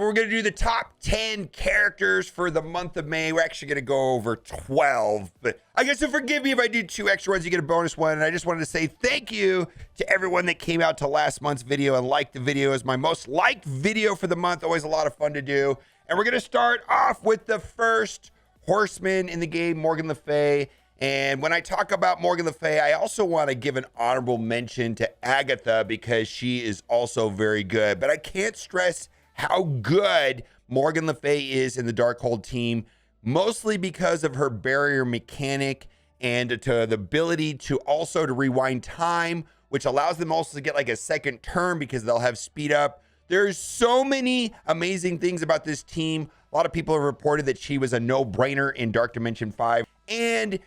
we're going to do the top 10 characters for the month of May. We're actually going to go over 12, but I guess so forgive me if I do 2 extra ones, you get a bonus one. And I just wanted to say thank you to everyone that came out to last month's video and liked the video. It's my most liked video for the month. Always a lot of fun to do. And we're going to start off with the first horseman in the game, Morgan Le Fay. And when I talk about Morgan Le Fay, I also want to give an honorable mention to Agatha because she is also very good. But I can't stress how good Morgan Le Fay is in the Darkhold team, mostly because of her barrier mechanic and to the ability to also to rewind time, which allows them also to get like a second turn because they'll have speed up. There's so many amazing things about this team. A lot of people have reported that she was a no-brainer in Dark Dimension 5. And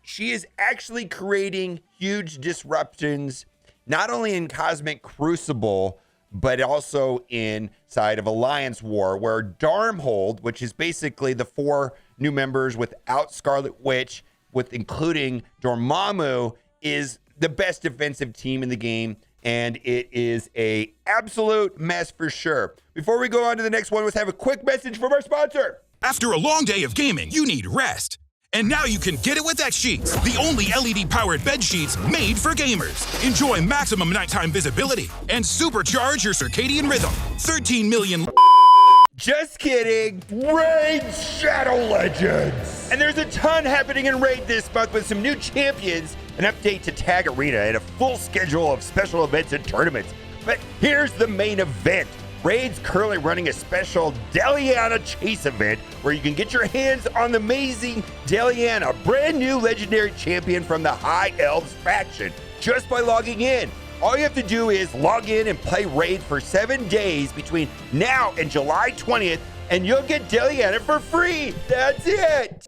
she is actually creating huge disruptions, not only in Cosmic Crucible, but also inside of Alliance War, where Darmhold, which is basically the 4 new members without Scarlet Witch, with including Dormammu, is the best defensive team in the game, and it is a absolute mess for sure. Before we go on to the next one, let's have a quick message from our sponsor. After a long day of gaming, you need rest. And now you can get it with X Sheets, the only LED-powered bed sheets made for gamers. Enjoy maximum nighttime visibility and supercharge your circadian rhythm. 13 million... Just kidding. Raid Shadow Legends. And there's a ton happening in Raid this month with some new champions, an update to Tag Arena, and a full schedule of special events and tournaments. But here's the main event. Raid's currently running a special Deliana Chase event where you can get your hands on the amazing Deliana, brand new legendary champion from the High Elves faction, just by logging in. All you have to do is log in and play Raid for 7 days between now and July 20th, and you'll get Deliana for free. That's it.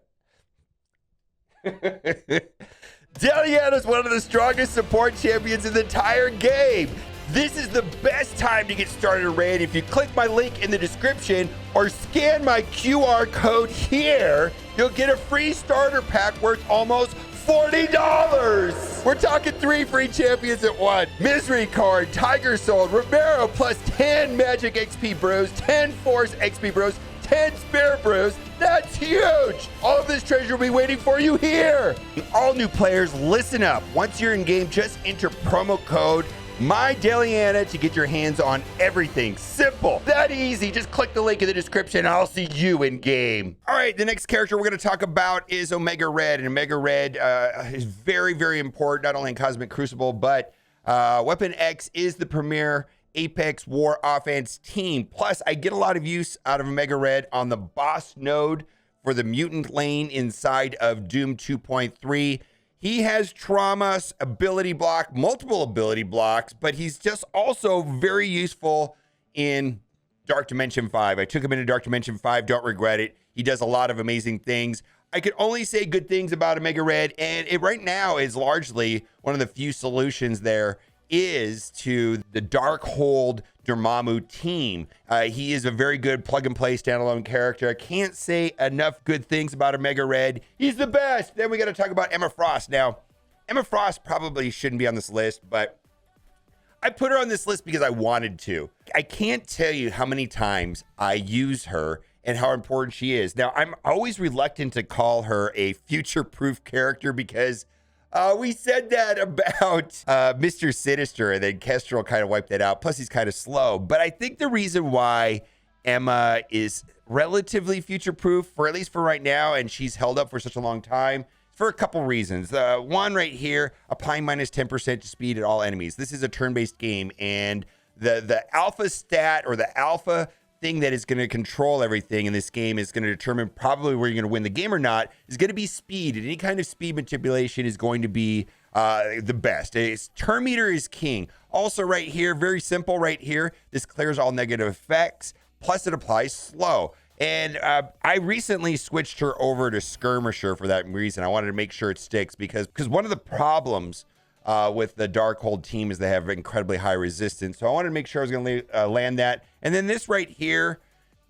Deliana is one of the strongest support champions in the entire game. This is the best time to get started in Raid. If you click my link in the description or scan my QR code here, you'll get a free starter pack worth almost $40. We're talking 3 free champions at once. Misery Card, Tiger Soul, Romero, plus 10 Magic XP Bros, 10 Force XP Bros, 10 Spirit Bros. That's huge. All of this treasure will be waiting for you here. All new players, listen up. Once you're in game, just enter promo code MyDeliana to get your hands on everything. Simple, that easy. Just click the link in the description and I'll see you in game. All right, the next character we're going to talk about is Omega Red. And Omega Red is very, very important, not only in Cosmic Crucible, but Weapon X is the premier Apex War offense team. Plus, I get a lot of use out of Omega Red on the boss node for the mutant lane inside of Doom 2.3. He has trauma, ability block, multiple ability blocks, but he's just also very useful in Dark Dimension 5. I took him into Dark Dimension 5, don't regret it. He does a lot of amazing things. I could only say good things about Omega Red, and it right now is largely one of the few solutions there is to the Darkhold Dormammu team. He is a very good plug-and-play standalone character. I can't say enough good things about Omega Red. He's the best. Then we got to talk about Emma Frost. Now, Emma Frost probably shouldn't be on this list, but I put her on this list because I wanted to. I can't tell you how many times I use her and how important she is. Now, I'm always reluctant to call her a future-proof character because we said that about Mr. Sinister, and then Kestrel kind of wiped that out. Plus, he's kind of slow. But I think the reason why Emma is relatively future-proof, for at least for right now, and she's held up for such a long time, for a couple reasons. One right here, applying minus 10% to speed at all enemies. This is a turn-based game, and the alpha stat or the alpha thing that is going to control everything in this game is going to determine probably where you're going to win the game or not is going to be speed, and any kind of speed manipulation is going to be the best. Turn meter is king. Also right here, very simple right here, this clears all negative effects, plus it applies slow. And I recently switched her over to Skirmisher for that reason. I wanted to make sure it sticks because one of the problems with the Darkhold team is they have incredibly high resistance. So I wanted to make sure I was going to land that. And then this right here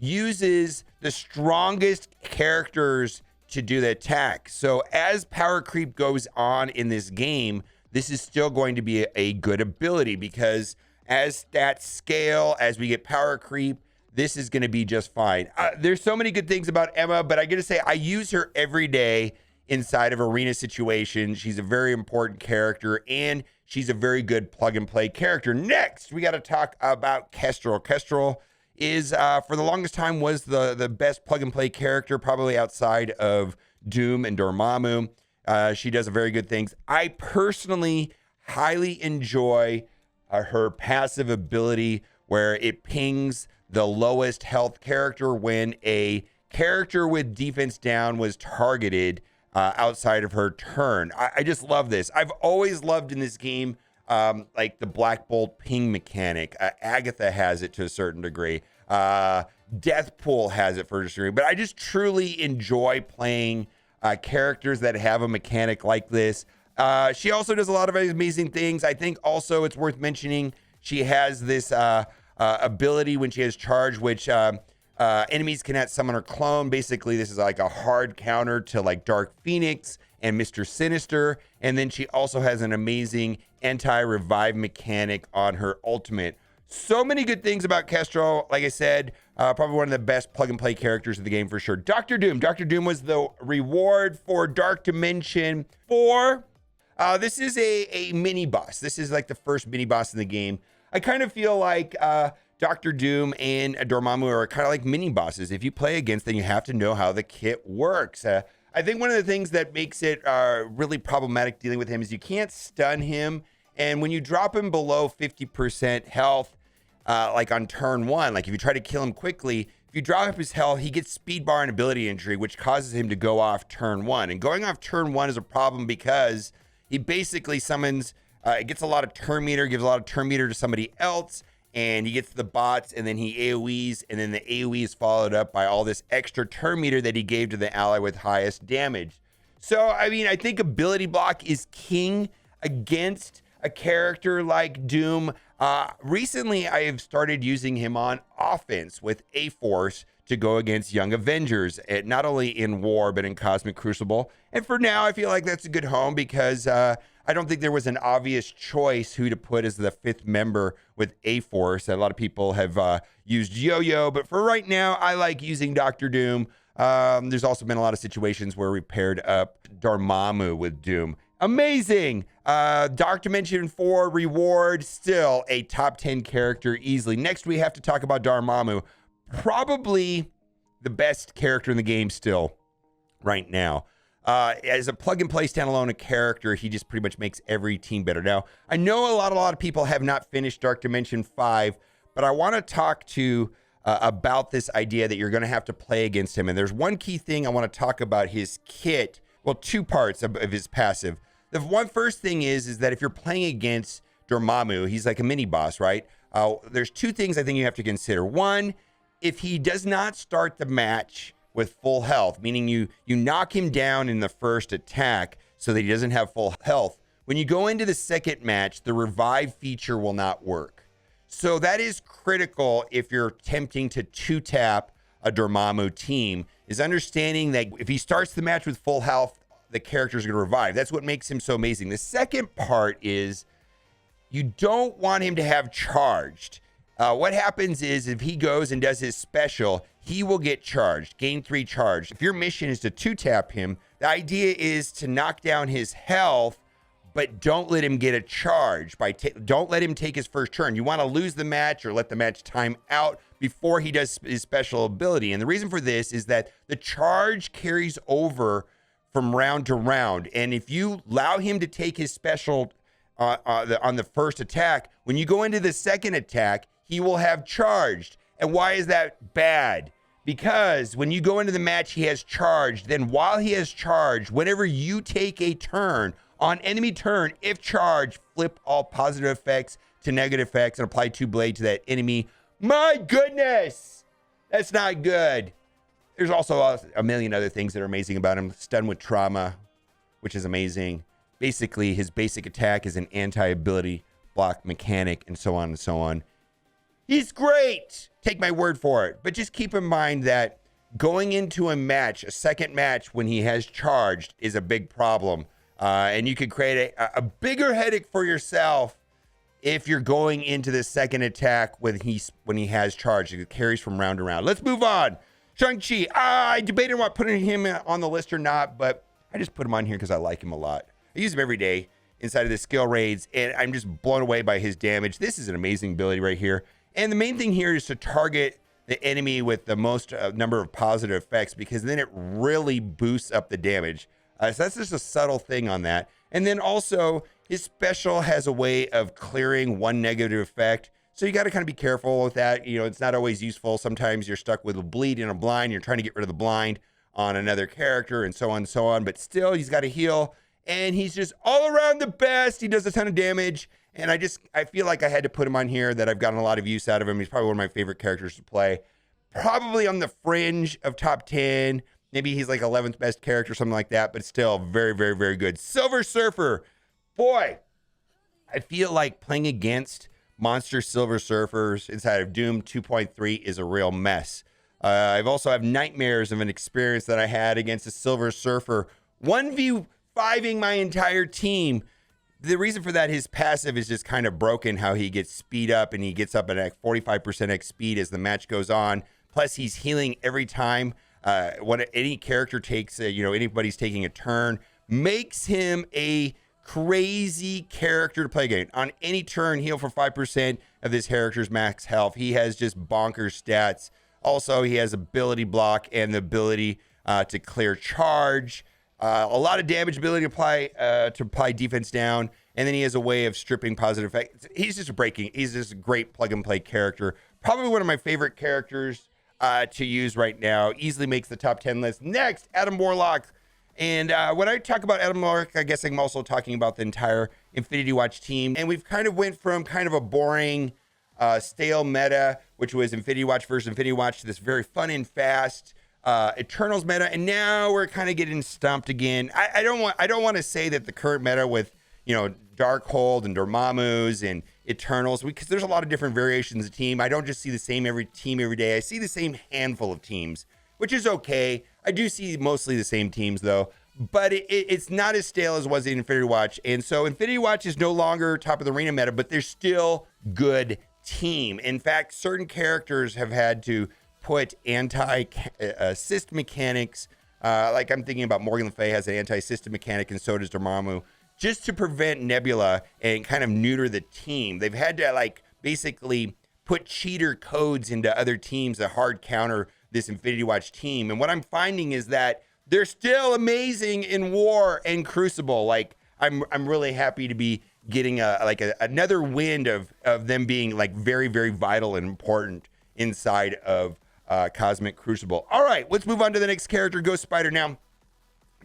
uses the strongest characters to do the attack. So as power creep goes on in this game, this is still going to be a good ability because as stats scale, as we get power creep, this is going to be just fine. There's so many good things about Emma, but I got to say, I use her every day inside of arena situations. She's a very important character, and she's a very good plug-and-play character. Next, we got to talk about Kestrel. Kestrel is, for the longest time, was the best plug-and-play character, probably outside of Doom and Dormammu. She does very good things. I personally highly enjoy her passive ability where it pings the lowest health character when a character with defense down was targeted outside of her turn. I just love this. I've always loved in this game like the Black Bolt ping mechanic. Agatha has it to a certain degree. Deathpool has it for a degree. But I just truly enjoy playing characters that have a mechanic like this. She also does a lot of amazing things. I think also it's worth mentioning she has this ability when she has charge, which enemies cannot summon her clone. Basically, this is like a hard counter to like Dark Phoenix and Mr. Sinister. And then she also has an amazing anti-revive mechanic on her ultimate. So many good things about Kestrel. Like I said, probably one of the best plug-and-play characters of the game for sure. Dr. Doom. Dr. Doom was the reward for Dark Dimension 4. This is a mini-boss. This is like the first mini-boss in the game. I kind of feel like Dr. Doom and Dormammu are kind of like mini-bosses. If you play against them, you have to know how the kit works. I think one of the things that makes it really problematic dealing with him is you can't stun him. And when you drop him below 50% health, like on turn 1, like if you try to kill him quickly, if you drop up his health, he gets speed bar and ability injury, which causes him to go off turn 1. And going off turn 1 is a problem because he basically summons... it gets a lot of turn meter, gives a lot of turn meter to somebody else, and he gets the bots, and then he AoEs, and then the AoE is followed up by all this extra turn meter that he gave to the ally with highest damage. So, I mean, I think ability block is king against a character like Doom. Recently, I have started using him on offense with A-Force to go against Young Avengers, not only in War, but in Cosmic Crucible. And for now, I feel like that's a good home because... I don't think there was an obvious choice who to put as the 5th member with A-Force. A lot of people have used Yo-Yo, but for right now, I like using Dr. Doom. There's also been a lot of situations where we paired up Dormammu with Doom. Amazing! Dark Dimension 4 reward, still a top 10 character easily. Next, we have to talk about Dormammu. Probably the best character in the game still right now. As a plug-and-play standalone character, he just pretty much makes every team better. Now, I know a lot of people have not finished Dark Dimension 5, but I want to talk to about this idea that you're going to have to play against him. And there's one key thing I want to talk about his kit. Well, two parts of his passive. The first thing is that if you're playing against Dormammu, he's like a mini-boss, right? There's two things I think you have to consider. One, if he does not start the match with full health, meaning you knock him down in the first attack so that he doesn't have full health. When you go into the second match, the revive feature will not work. So that is critical if you're attempting to two-tap a Dormammu team, is understanding that if he starts the match with full health, the character's going to revive. That's what makes him so amazing. The second part is you don't want him to have charged. What happens is if he goes and does his special, he will get charged, gain 3 charge. If your mission is to two-tap him, the idea is to knock down his health, but don't let him get a charge. Don't let him take his first turn. You want to lose the match or let the match time out before he does his special ability. And the reason for this is that the charge carries over from round to round. And if you allow him to take his special on the first attack, when you go into the second attack, he will have charged. And why is that bad? Because when you go into the match, he has charged. Then while he has charged, whenever you take a turn, on enemy turn, if charged, flip all positive effects to negative effects and apply 2 blade to that enemy. My goodness! That's not good. There's also a million other things that are amazing about him. Stun with trauma, which is amazing. Basically, his basic attack is an anti-ability block mechanic and so on and so on. He's great. Take my word for it. But just keep in mind that going into a match, a second match when he has charged is a big problem. And you could create a bigger headache for yourself if you're going into the second attack when he has charge. It carries from round to round. Let's move on. Shang-Chi. I debated about putting him on the list or not, but I just put him on here because I like him a lot. I use him every day inside of the skill raids, and I'm just blown away by his damage. This is an amazing ability right here. And the main thing here is to target the enemy with the most number of positive effects, because then it really boosts up the damage. So that's just a subtle thing on that. And then also, his special has a way of clearing one negative effect. So you got to kind of be careful with that. You know, it's not always useful. Sometimes you're stuck with a bleed and a blind. You're trying to get rid of the blind on another character and so on and so on. But still, he's got to heal. And he's just all around the best. He does a ton of damage. And I feel like I had to put him on here, that I've gotten a lot of use out of him. He's probably one of my favorite characters to play. Probably on the fringe of top 10. Maybe he's like 11th best character, something like that. But still very, very, very good. Silver Surfer. Boy, I feel like playing against monster Silver Surfers inside of Doom 2.3 is a real mess. I've also have nightmares of an experience that I had against a Silver Surfer 1v5ing my entire team. The reason for that, his passive is just kind of broken, how he gets speed up and he gets up at 45% X speed as the match goes on. Plus, he's healing every time when any character takes, anybody's taking a turn, makes him a crazy character to play against. On any turn, heal for 5% of this character's max health. He has just bonkers stats. Also, he has ability block and the ability to clear charge. A lot of damage ability to apply defense down. And then he has a way of stripping positive effects. He's just a great plug and play character. Probably one of my favorite characters to use right now. Easily makes the top 10 list. Next, Adam Warlock. And when I talk about Adam Warlock, I guess I'm also talking about the entire Infinity Watch team. And we've kind of went from kind of a boring, stale meta, which was Infinity Watch versus Infinity Watch, to this very fun and fast Eternals meta. And now we're kind of getting stumped again. I don't want to say that the current meta with, Darkhold and Dormammu's and Eternals, because there's a lot of different variations of team. I don't just see the same team every day. I see the same handful of teams, which is okay. I do see mostly the same teams, though. But it's not as stale as was in Infinity Watch. And so Infinity Watch is no longer top of the arena meta, but they're still good team. In fact, certain characters have had to put anti-assist mechanics. Like I'm thinking about Morgan Le Fay has an anti-assist mechanic, and so does Dormammu, just to prevent Nebula and kind of neuter the team. They've had to basically put cheater codes into other teams to hard counter this Infinity Watch team. And what I'm finding is that they're still amazing in War and Crucible. I'm really happy to be getting another wind of them being very, very vital and important inside of Cosmic Crucible. All right, let's move on to the next character, Ghost Spider. Now,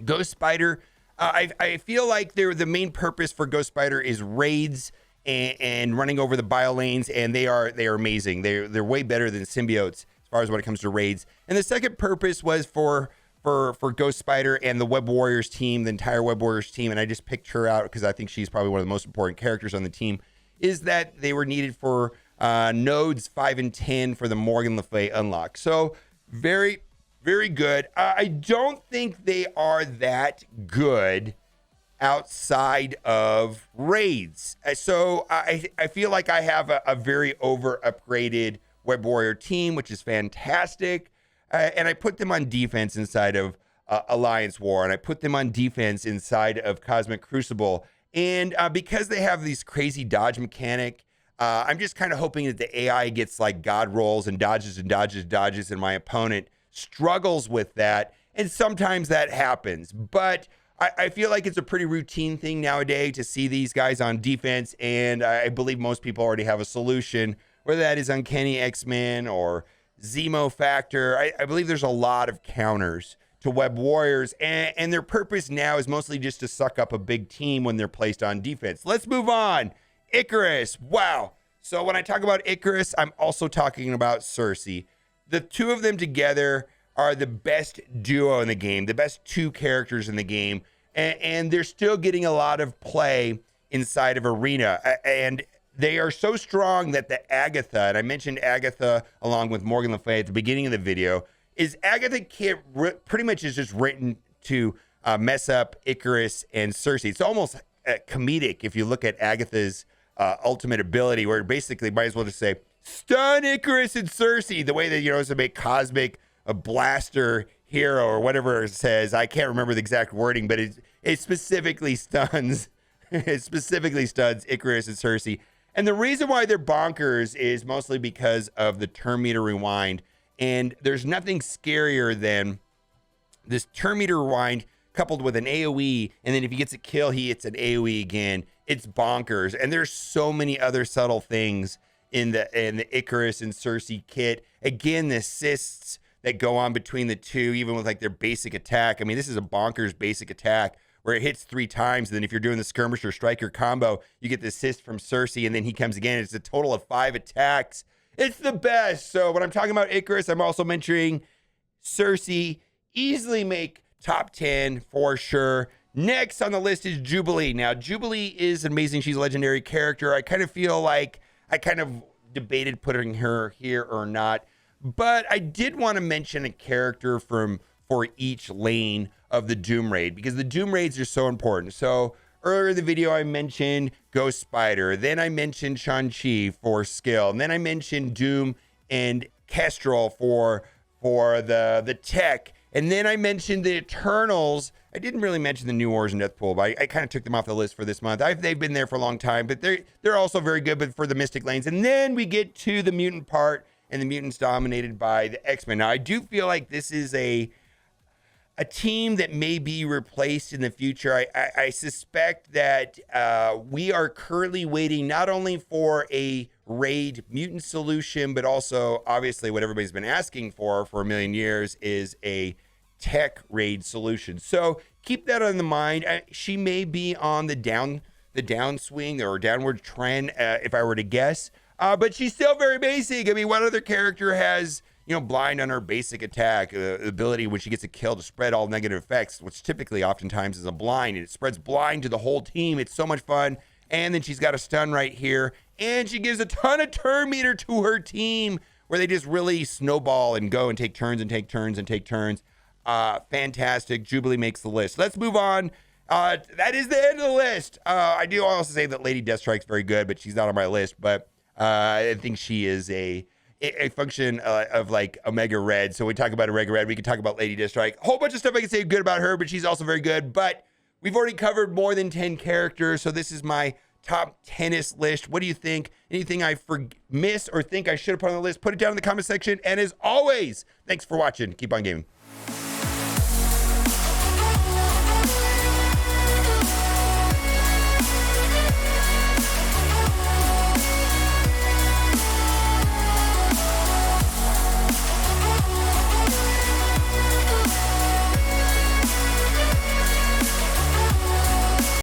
Ghost Spider, I feel like the main purpose for Ghost Spider is raids and running over the bio lanes, and they are amazing. They're way better than symbiotes as far as when it comes to raids. And the second purpose was for Ghost Spider and the Web Warriors team, the entire Web Warriors team, and I just picked her out because I think she's probably one of the most important characters on the team, is that they were needed for nodes 5 and 10 for the Morgan Le Fay unlock. So very, very good. I don't think they are that good outside of raids. So I feel like I have a very over upgraded Web Warrior team, which is fantastic. And I put them on defense inside of Alliance War, and I put them on defense inside of Cosmic Crucible. And because they have these crazy dodge mechanic, I'm just kind of hoping that the AI gets God rolls and dodges and dodges and dodges, and my opponent struggles with that. And sometimes that happens. But I feel like it's a pretty routine thing nowadays to see these guys on defense, and I believe most people already have a solution, whether that is Uncanny X-Men or Zemo Factor. I believe there's a lot of counters to Web Warriors, and their purpose now is mostly just to suck up a big team when they're placed on defense. Let's move on. Icarus. Wow. So when I talk about Icarus, I'm also talking about Cersei. The two of them together are the best duo in the game, the best two characters in the game, and they're still getting a lot of play inside of Arena. And they are so strong that the Agatha, and I mentioned Agatha along with Morgan Le Fay at the beginning of the video, is Agatha pretty much is just written to mess up Icarus and Cersei. It's almost comedic if you look at Agatha's ultimate ability, where basically might as well just say stun Icarus and Cersei, the way that to make Cosmic a blaster hero or whatever it says. I can't remember the exact wording, but it specifically stuns Icarus and Cersei. And the reason why they're bonkers is mostly because of the turn meter rewind. And there's nothing scarier than this turn meter rewind coupled with an AoE, and then if he gets a kill, he hits an AoE again. It's bonkers. And there's so many other subtle things in the Icarus and Cersei kit. Again, the assists that go on between the two, even with like their basic attack. I mean, this is a bonkers basic attack where it hits 3 times. And then if you're doing the skirmisher striker combo, you get the assist from Cersei, and then he comes again. It's a total of 5 attacks. It's the best. So when I'm talking about Icarus, I'm also mentioning Cersei. Easily make top 10 for sure. Next on the list is Jubilee. Now, Jubilee is amazing. She's a legendary character. I kind of feel like I kind of debated putting her here or not, but I did want to mention a character for each lane of the Doom Raid, because the Doom Raids are so important. So earlier in the video, I mentioned Ghost Spider. Then I mentioned Shang-Chi for skill. And then I mentioned Doom and Kestrel for the tech. And then I mentioned the Eternals. I didn't really mention the New Wars and Deathpool, but I kind of took them off the list for this month. They've been there for a long time, but they're also very good, but for the Mystic lanes. And then we get to the mutant part, and the mutants dominated by the X-Men. Now, I do feel like this is a team that may be replaced in the future. I suspect that we are currently waiting not only for a raid mutant solution, but also obviously what everybody's been asking for a million years is a tech raid solution. So keep that on the mind. She may be on the downswing or downward trend, if I were to guess, but she's still very basic. I mean, what other character has blind on her basic attack, ability when she gets a kill to spread all negative effects, which typically oftentimes is a blind, and it spreads blind to the whole team. It's so much fun. And then she's got a stun right here, and she gives a ton of turn meter to her team where they just really snowball and go and take turns and take turns and take turns. Fantastic. Jubilee makes the list. Let's move on. That is the end of the list. I do also say that Lady Deathstrike's very good, but she's not on my list, but I think she is a function of like Omega Red. So we talk about Omega Red, we can talk about Lady Deathstrike. A whole bunch of stuff I can say good about her, but she's also very good. But we've already covered more than 10 characters, so this is my top 10th list. What do you think? Anything I missed or think I should have put on the list, put it down in the comment section. And as always, thanks for watching. Keep on gaming.